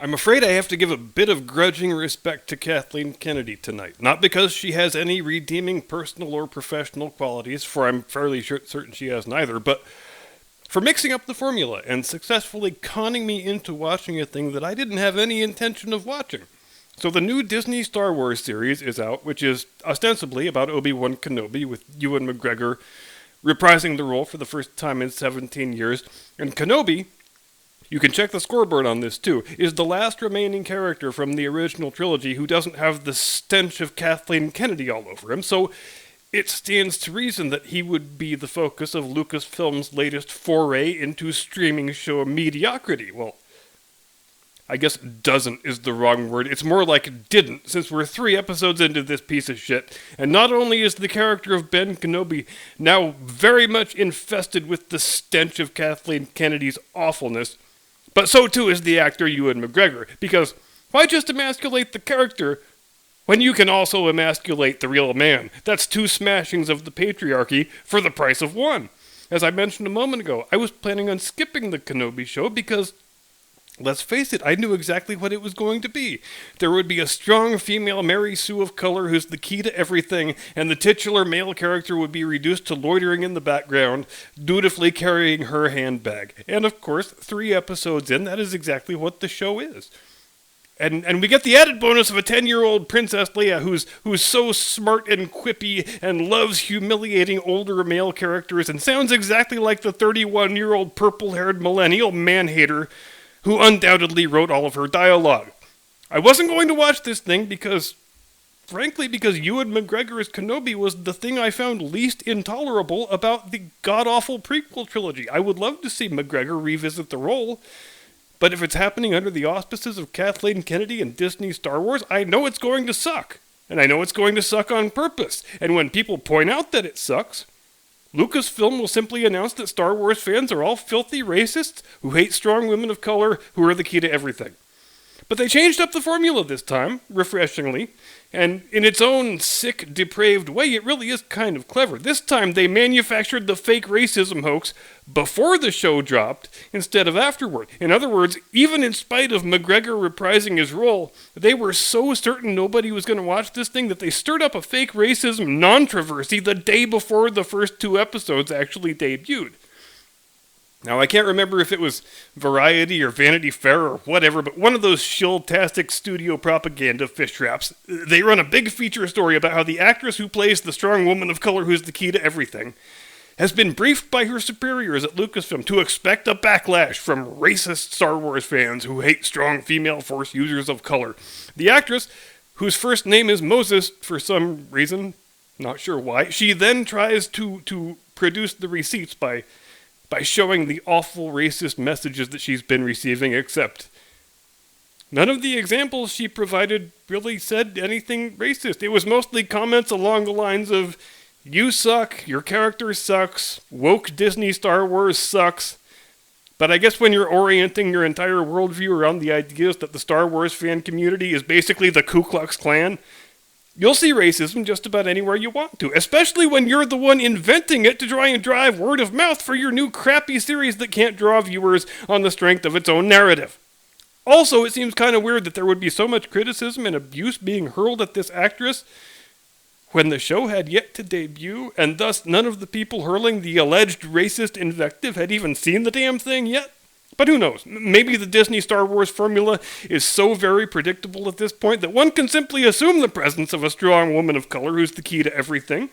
I'm afraid I have to give a bit of grudging respect to Kathleen Kennedy tonight. Not because she has any redeeming personal or professional qualities, for I'm fairly certain she has neither, but for mixing up the formula and successfully conning me into watching a thing that I didn't have any intention of watching. So the new Disney Star Wars series is out, which is ostensibly about Obi-Wan Kenobi, with Ewan McGregor reprising the role for the first time in 17 years. And Kenobi, you can check the scoreboard on this too, is the last remaining character from the original trilogy who doesn't have the stench of Kathleen Kennedy all over him, so it stands to reason that he would be the focus of Lucasfilm's latest foray into streaming show mediocrity. Well, I guess doesn't is the wrong word. It's more like didn't, since we're 3 episodes into this piece of shit. And not only is the character of Ben Kenobi now very much infested with the stench of Kathleen Kennedy's awfulness, but so too is the actor Ewan McGregor, because why just emasculate the character when you can also emasculate the real man? That's 2 smashings of the patriarchy for the price of 1. As I mentioned a moment ago, I was planning on skipping the Kenobi show because, let's face it, I knew exactly what it was going to be. There would be a strong female Mary Sue of color who's the key to everything, and the titular male character would be reduced to loitering in the background, dutifully carrying her handbag. And of course, 3 episodes in, that is exactly what the show is. And we get the added bonus of a 10-year-old Princess Leia who's so smart and quippy and loves humiliating older male characters and sounds exactly like the 31-year-old purple-haired millennial man-hater who undoubtedly wrote all of her dialogue. I wasn't going to watch this thing because Ewan McGregor as Kenobi was the thing I found least intolerable about the god-awful prequel trilogy. I would love to see McGregor revisit the role, but if it's happening under the auspices of Kathleen Kennedy and Disney Star Wars, I know it's going to suck. And I know it's going to suck on purpose. And when people point out that it sucks, Lucasfilm will simply announce that Star Wars fans are all filthy racists who hate strong women of color who are the key to everything. But they changed up the formula this time, refreshingly, and in its own sick, depraved way, it really is kind of clever. This time they manufactured the fake racism hoax before the show dropped instead of afterward. In other words, even in spite of McGregor reprising his role, they were so certain nobody was going to watch this thing that they stirred up a fake racism non-controversy the day before the first 2 episodes actually debuted. Now, I can't remember if it was Variety or Vanity Fair or whatever, but one of those shill-tastic studio propaganda fish traps, they run a big feature story about how the actress who plays the strong woman of color who's the key to everything has been briefed by her superiors at Lucasfilm to expect a backlash from racist Star Wars fans who hate strong female Force users of color. The actress, whose first name is Moses for some reason, not sure why, she then tries to produce the receipts by showing the awful racist messages that she's been receiving, except none of the examples she provided really said anything racist. It was mostly comments along the lines of, you suck, your character sucks, woke Disney Star Wars sucks. But I guess when you're orienting your entire worldview around the ideas that the Star Wars fan community is basically the Ku Klux Klan, you'll see racism just about anywhere you want to, especially when you're the one inventing it to try and drive word of mouth for your new crappy series that can't draw viewers on the strength of its own narrative. Also, it seems kind of weird that there would be so much criticism and abuse being hurled at this actress when the show had yet to debut, and thus none of the people hurling the alleged racist invective had even seen the damn thing yet. But who knows? Maybe the Disney Star Wars formula is so very predictable at this point that one can simply assume the presence of a strong woman of color who's the key to everything.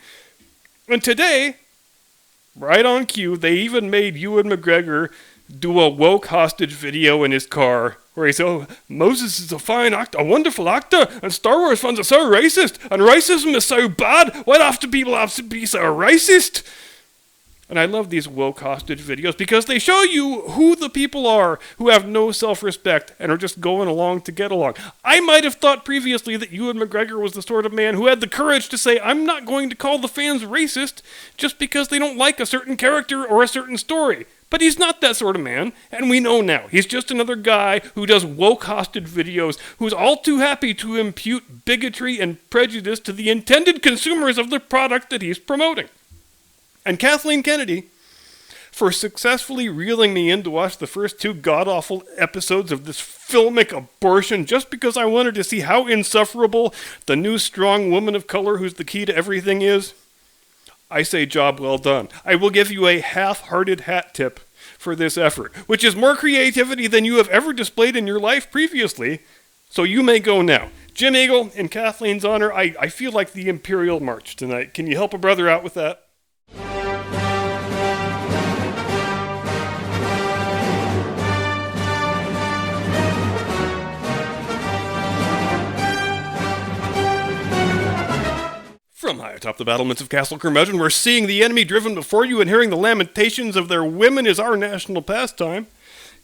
And today, right on cue, they even made Ewan McGregor do a woke hostage video in his car where he said, "Oh, Moses is a fine actor, a wonderful actor, and Star Wars fans are so racist, and racism is so bad, why do people have to be so racist?" And I love these woke hostage videos because they show you who the people are who have no self-respect and are just going along to get along. I might have thought previously that Ewan McGregor was the sort of man who had the courage to say, I'm not going to call the fans racist just because they don't like a certain character or a certain story. But he's not that sort of man, and we know now. He's just another guy who does woke hostage videos, who's all too happy to impute bigotry and prejudice to the intended consumers of the product that he's promoting. And Kathleen Kennedy, for successfully reeling me in to watch the first 2 god-awful episodes of this filmic abortion just because I wanted to see how insufferable the new strong woman of color who's the key to everything is? I say job well done. I will give you a half-hearted hat tip for this effort, which is more creativity than you have ever displayed in your life previously, so you may go now. Jim Eagle, in Kathleen's honor, I feel like the Imperial March tonight. Can you help a brother out with that? From high atop the battlements of Castle Curmudgeon, where seeing the enemy driven before you and hearing the lamentations of their women is our national pastime.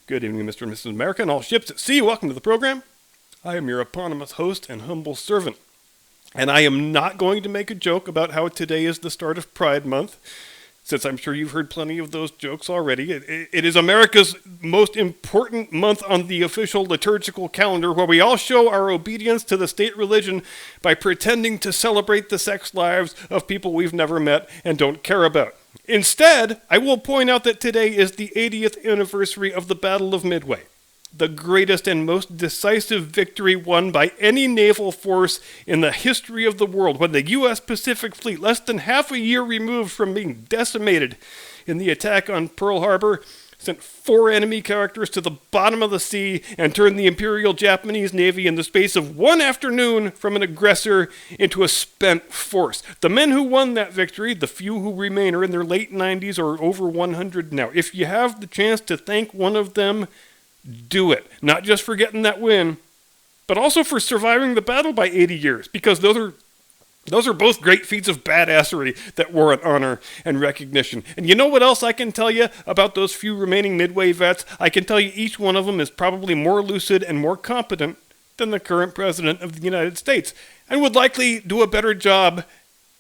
Good evening, Mr. and Mrs. America, and all ships at sea. Welcome to the program. I am your eponymous host and humble servant. And I am not going to make a joke about how today is the start of Pride Month, since I'm sure you've heard plenty of those jokes already. It is America's most important month on the official liturgical calendar, where we all show our obedience to the state religion by pretending to celebrate the sex lives of people we've never met and don't care about. Instead, I will point out that today is the 80th anniversary of the Battle of Midway, the greatest and most decisive victory won by any naval force in the history of the world, when the U.S. Pacific Fleet, less than half a year removed from being decimated in the attack on Pearl Harbor, sent 4 enemy characters to the bottom of the sea and turned the Imperial Japanese Navy in the space of 1 afternoon from an aggressor into a spent force. The men who won that victory, the few who remain, are in their late 90s or over 100 now. If you have the chance to thank one of them, do it. Not just for getting that win, but also for surviving the battle by 80 years, because those are both great feats of badassery that warrant honor and recognition. And you know what else I can tell you about those few remaining Midway vets? I can tell you each one of them is probably more lucid and more competent than the current president of the United States, and would likely do a better job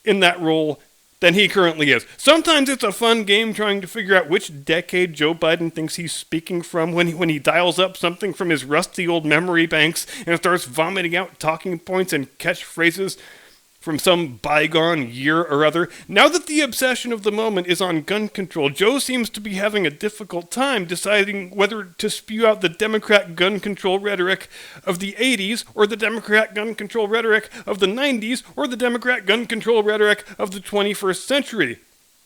in that role than he currently is. Sometimes it's a fun game trying to figure out which decade Joe Biden thinks he's speaking from when he dials up something from his rusty old memory banks and starts vomiting out talking points and catchphrases from some bygone year or other. Now that the obsession of the moment is on gun control, Joe seems to be having a difficult time deciding whether to spew out the Democrat gun control rhetoric of the 80s, or the Democrat gun control rhetoric of the 90s, or the Democrat gun control rhetoric of the 21st century.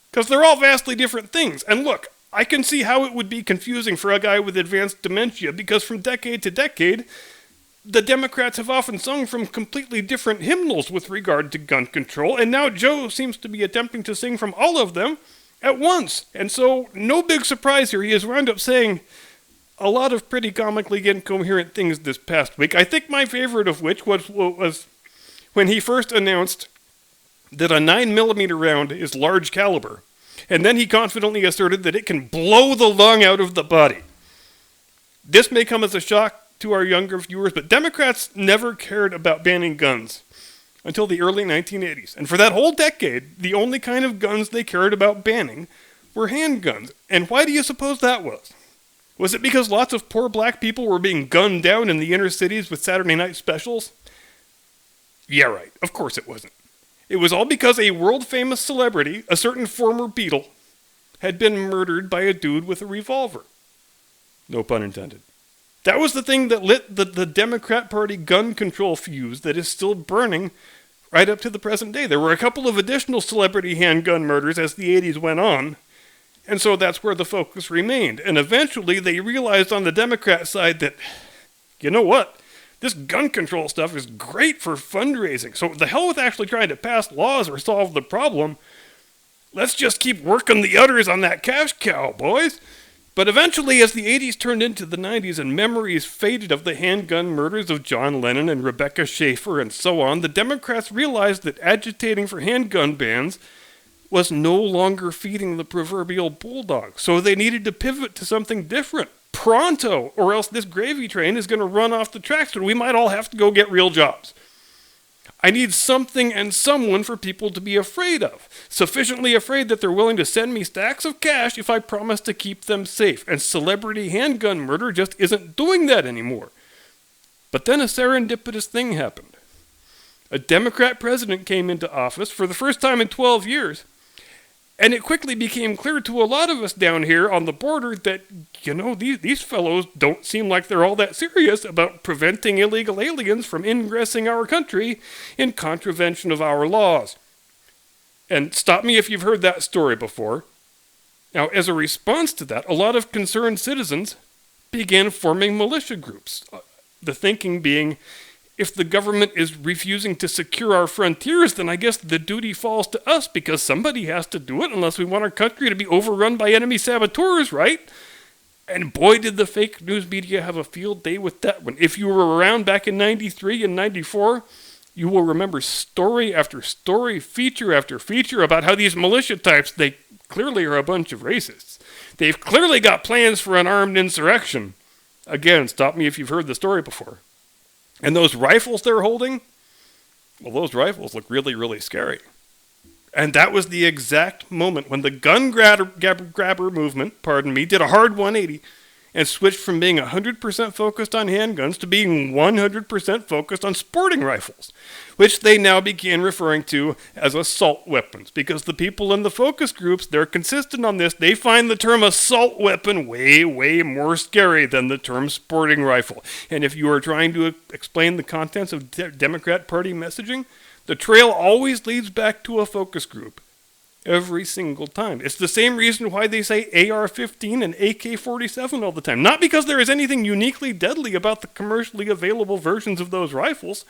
Because they're all vastly different things. And look, I can see how it would be confusing for a guy with advanced dementia, because from decade to decade, the Democrats have often sung from completely different hymnals with regard to gun control, and now Joe seems to be attempting to sing from all of them at once. And so, no big surprise here, he has wound up saying a lot of pretty comically incoherent things this past week. I think my favorite of which was when he first announced that a 9mm round is large caliber, and then he confidently asserted that it can blow the lung out of the body. This may come as a shock to our younger viewers, but Democrats never cared about banning guns until the early 1980s. And for that whole decade, the only kind of guns they cared about banning were handguns. And why do you suppose that was? Was it because lots of poor black people were being gunned down in the inner cities with Saturday night specials? Yeah, right. Of course it wasn't. It was all because a world-famous celebrity, a certain former Beatle, had been murdered by a dude with a revolver. No pun intended. That was the thing that lit the Democrat Party gun control fuse that is still burning right up to the present day. There were a couple of additional celebrity handgun murders as the 80s went on, and so that's where the focus remained. And eventually they realized on the Democrat side that, you know what, this gun control stuff is great for fundraising. So the hell with actually trying to pass laws or solve the problem. Let's just keep working the udders on that cash cow, boys. But eventually, as the 80s turned into the 90s and memories faded of the handgun murders of John Lennon and Rebecca Schaefer and so on, the Democrats realized that agitating for handgun bans was no longer feeding the proverbial bulldog. So they needed to pivot to something different. Pronto, or else this gravy train is going to run off the tracks and we might all have to go get real jobs. I need something and someone for people to be afraid of. Sufficiently afraid that they're willing to send me stacks of cash if I promise to keep them safe. And celebrity handgun murder just isn't doing that anymore. But then a serendipitous thing happened. A Democrat president came into office for the first time in 12 years, And it quickly became clear to a lot of us down here on the border that, these fellows don't seem like they're all that serious about preventing illegal aliens from ingressing our country in contravention of our laws. And stop me if you've heard that story before. Now, as a response to that, a lot of concerned citizens began forming militia groups. The thinking being, if the government is refusing to secure our frontiers, then I guess the duty falls to us because somebody has to do it unless we want our country to be overrun by enemy saboteurs, right? And boy, did the fake news media have a field day with that one. If you were around back in 93 and 94, you will remember story after story, feature after feature about how these militia types, they clearly are a bunch of racists. They've clearly got plans for an armed insurrection. Again, stop me if you've heard the story before. And those rifles they're holding, well, those rifles look really, really scary. And that was the exact moment when the gun grabber movement, did a hard 180 and switched from being 100% focused on handguns to being 100% focused on sporting rifles, which they now began referring to as assault weapons, because the people in the focus groups, they're consistent on this. They find the term assault weapon way, way more scary than the term sporting rifle. And if you are trying to explain the contents of Democrat Party messaging, the trail always leads back to a focus group. Every single time. It's the same reason why they say AR-15 and AK-47 all the time. Not because there is anything uniquely deadly about the commercially available versions of those rifles.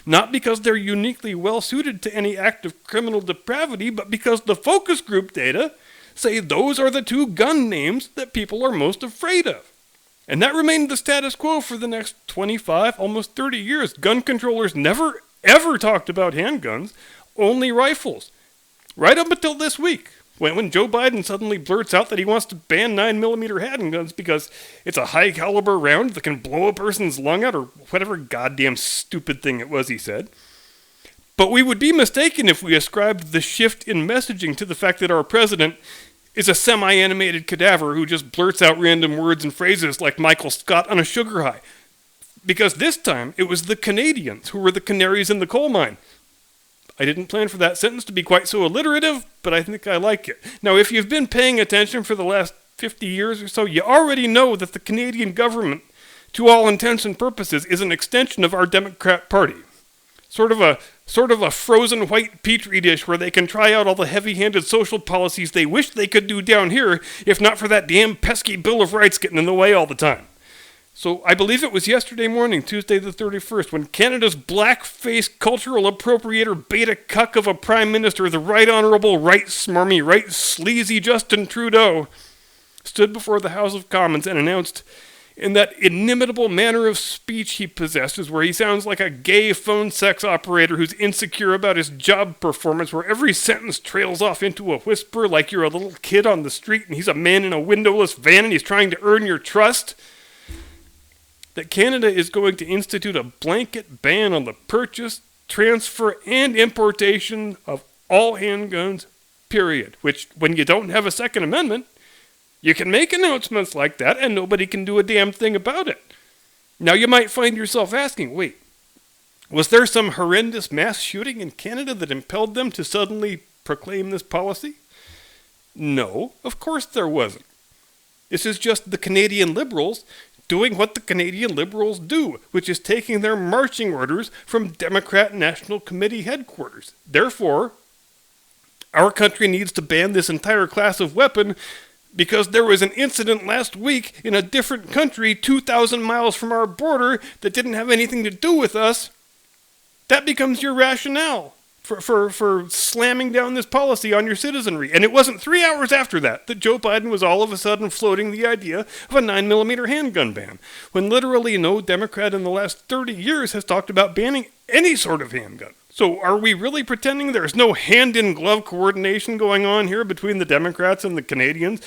Not because they're uniquely well-suited to any act of criminal depravity, but because the focus group data say those are the two gun names that people are most afraid of. And that remained the status quo for the next 25, almost 30 years. Gun controllers never, ever talked about handguns, only rifles. Right up until this week, when Joe Biden suddenly blurts out that he wants to ban 9mm handguns because it's a high-caliber round that can blow a person's lung out, or whatever goddamn stupid thing it was he said. But we would be mistaken if we ascribed the shift in messaging to the fact that our president is a semi-animated cadaver who just blurts out random words and phrases like Michael Scott on a sugar high. Because this time, it was the Canadians who were the canaries in the coal mine. I didn't plan for that sentence to be quite so alliterative, but I think I like it. Now, if you've been paying attention for the last 50 years or so, you already know that the Canadian government, to all intents and purposes, is an extension of our Democrat Party. Sort of a frozen white petri dish where they can try out all the heavy-handed social policies they wish they could do down here, if not for that damn pesky Bill of Rights getting in the way all the time. So I believe it was yesterday morning, Tuesday the 31st, when Canada's black-faced cultural appropriator beta cuck of a Prime Minister, the Right Honourable, right smarmy, right sleazy Justin Trudeau, stood before the House of Commons and announced, in that inimitable manner of speech he possesses, where he sounds like a gay phone sex operator who's insecure about his job performance, where every sentence trails off into a whisper like you're a little kid on the street and he's a man in a windowless van and he's trying to earn your trust, that Canada is going to institute a blanket ban on the purchase, transfer, and importation of all handguns, period. Which, when you don't have a Second Amendment, you can make announcements like that and nobody can do a damn thing about it. Now you might find yourself asking, wait, was there some horrendous mass shooting in Canada that impelled them to suddenly proclaim this policy? No, of course there wasn't. This is just the Canadian Liberals doing what the Canadian Liberals do, which is taking their marching orders from Democrat National Committee headquarters. Therefore, our country needs to ban this entire class of weapon because there was an incident last week in a different country 2,000 miles from our border that didn't have anything to do with us. That becomes your rationale for slamming down this policy on your citizenry. And it wasn't 3 hours after that Joe Biden was all of a sudden floating the idea of a 9mm handgun ban, when literally no Democrat in the last 30 years has talked about banning any sort of handgun. So are we really pretending there's no hand-in-glove coordination going on here between the Democrats and the Canadians?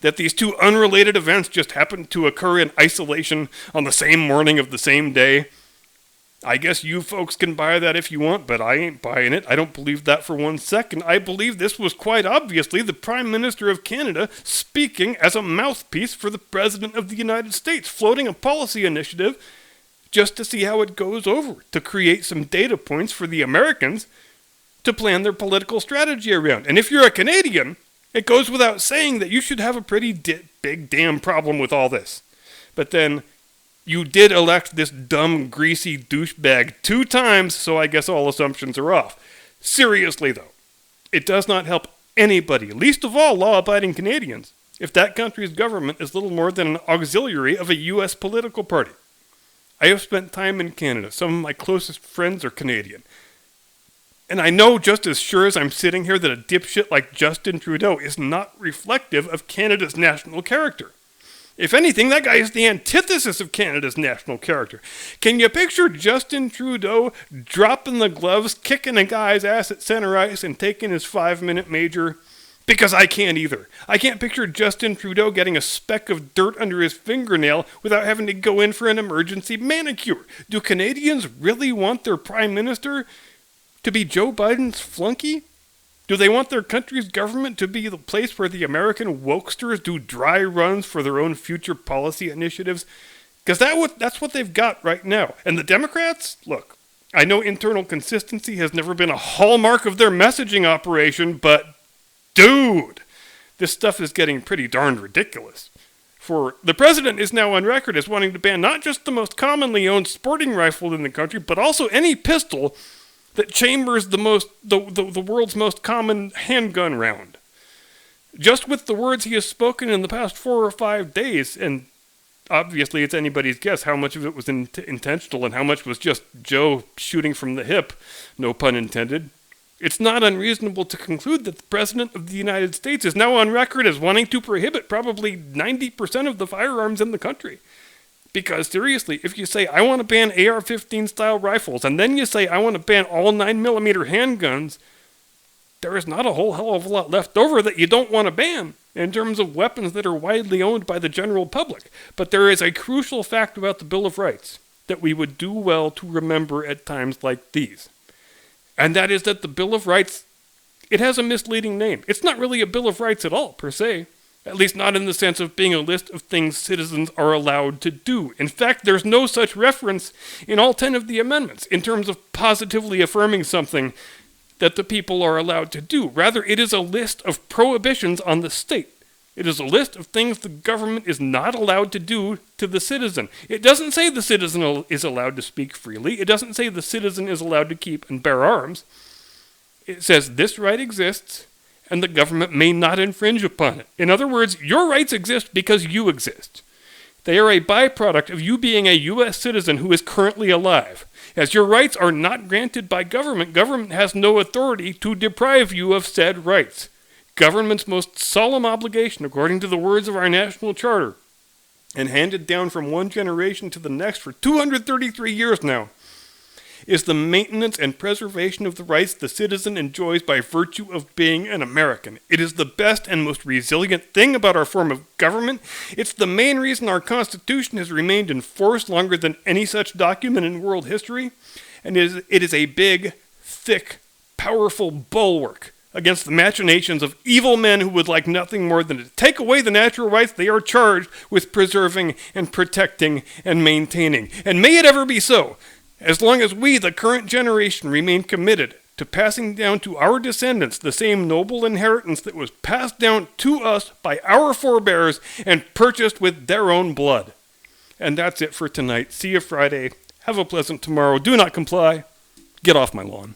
That these two unrelated events just happened to occur in isolation on the same morning of the same day? I guess you folks can buy that if you want, but I ain't buying it. I don't believe that for 1 second. I believe this was quite obviously the Prime Minister of Canada speaking as a mouthpiece for the President of the United States, floating a policy initiative just to see how it goes over, to create some data points for the Americans to plan their political strategy around. And if you're a Canadian, It goes without saying that you should have a pretty big damn problem with all this. But then, you did elect this dumb, greasy douchebag 2 times, so I guess all assumptions are off. Seriously, though, it does not help anybody, least of all law-abiding Canadians, if that country's government is little more than an auxiliary of a U.S. political party. I have spent time in Canada. Some of my closest friends are Canadian. And I know just as sure as I'm sitting here that a dipshit like Justin Trudeau is not reflective of Canada's national character. If anything, that guy is the antithesis of Canada's national character. Can you picture Justin Trudeau dropping the gloves, kicking a guy's ass at center ice, and taking his 5-minute major? Because I can't either. I can't picture Justin Trudeau getting a speck of dirt under his fingernail without having to go in for an emergency manicure. Do Canadians really want their Prime Minister to be Joe Biden's flunky? Do they want their country's government to be the place where the American wokesters do dry runs for their own future policy initiatives? Because that's what they've got right now. And the Democrats? Look, I know internal consistency has never been a hallmark of their messaging operation, but dude, this stuff is getting pretty darned ridiculous. For the president is now on record as wanting to ban not just the most commonly owned sporting rifle in the country, but also any pistol that chambers the world's most common handgun round. Just with the words he has spoken in the past 4 or 5 days, and obviously it's anybody's guess how much of it was intentional and how much was just Joe shooting from the hip, no pun intended, it's not unreasonable to conclude that the President of the United States is now on record as wanting to prohibit probably 90% of the firearms in the country. Because seriously, if you say, I want to ban AR-15 style rifles, and then you say, I want to ban all 9mm handguns, there is not a whole hell of a lot left over that you don't want to ban in terms of weapons that are widely owned by the general public. But there is a crucial fact about the Bill of Rights that we would do well to remember at times like these. And that is that the Bill of Rights, it has a misleading name. It's not really a Bill of Rights at all, per se. At least not in the sense of being a list of things citizens are allowed to do. In fact, there's no such reference in all 10 of the amendments in terms of positively affirming something that the people are allowed to do. Rather, it is a list of prohibitions on the state. It is a list of things the government is not allowed to do to the citizen. It doesn't say the citizen is allowed to speak freely. It doesn't say the citizen is allowed to keep and bear arms. It says this right exists, and the government may not infringe upon it. In other words, your rights exist because you exist. They are a byproduct of you being a U.S. citizen who is currently alive. As your rights are not granted by government, government has no authority to deprive you of said rights. Government's most solemn obligation, according to the words of our national charter, and handed down from one generation to the next for 233 years now, is the maintenance and preservation of the rights the citizen enjoys by virtue of being an American. It is the best and most resilient thing about our form of government. It's the main reason our Constitution has remained in force longer than any such document in world history. And it is a big, thick, powerful bulwark against the machinations of evil men who would like nothing more than to take away the natural rights they are charged with preserving and protecting and maintaining. And may it ever be so. As long as we, the current generation, remain committed to passing down to our descendants the same noble inheritance that was passed down to us by our forebears and purchased with their own blood. And that's it for tonight. See you Friday. Have a pleasant tomorrow. Do not comply. Get off my lawn.